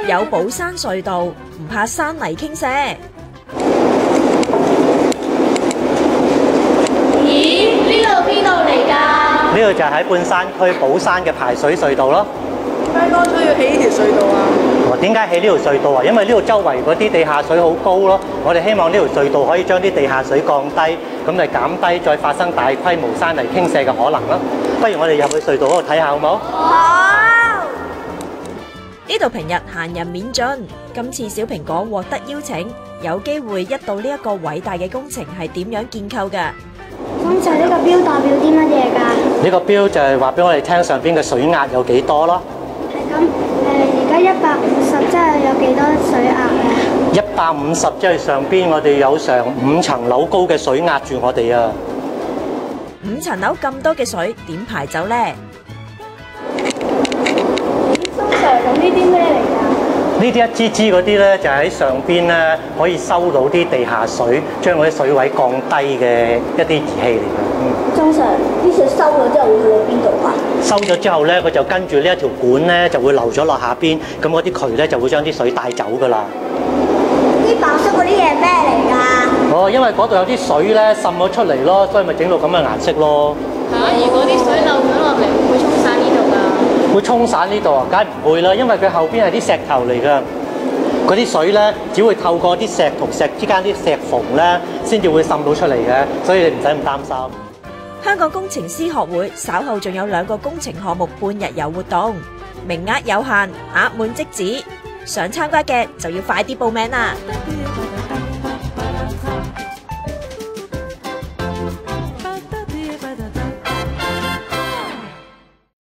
有寶山隧道，唔怕山泥傾瀉。咦？呢度邊度嚟㗎？呢度就係喺半山區寶山嘅排水隧道咯。點解當初要起呢條隧道啊？點解起呢條隧道啊？因為呢度周圍嗰啲地下水好高咯，我哋希望呢條隧道可以將啲地下水降低，咁嚟減低再發生大規模山泥傾瀉嘅可能咯。不如我哋入去隧道嗰度睇下好冇？好！呢度平日閒人免進，今次小蘋果獲得邀請，有機會一睹呢一個偉大嘅工程係點樣建構嘅。咁就呢個標代表啲乜嘢㗎？呢個標就係話俾我哋聽上邊嘅水壓有幾多咯。係咁，而家150即係有幾多水壓啊？150即係上邊我哋有成5層樓高嘅水壓住我哋啊！5層樓咁多嘅水點排走呢？蘇 Sir，咁呢啲咩嚟㗎？呢啲一支支嗰啲咧，就喺上邊咧可以收到啲地下水，將嗰啲水位降低嘅一啲儀器嚟嘅。蘇 Sir，啲水收咗之後會去到邊度啊？收咗之後咧，佢就跟住呢一條管咧，就會流咗落下邊，咁嗰啲渠咧就會將啲水帶走噶啦。啲白色嗰啲嘢咩嚟㗎？哦，因為嗰度有啲水咧滲咗出嚟咯，所以咪整到咁嘅顏色咯。如果啲水漏咗落嚟，會唔會沖散呢度㗎？會沖散呢度啊？梗係唔會啦，因為佢後邊係啲石頭嚟㗎。嗰啲水咧，只會透過啲石同石之間啲石縫咧，先至會滲到出嚟嘅，所以你唔使咁擔心。香港工程師學會稍後仲有2個工程項目半日遊活動，名額有限，額滿即止，想參加嘅就要快啲報名啦！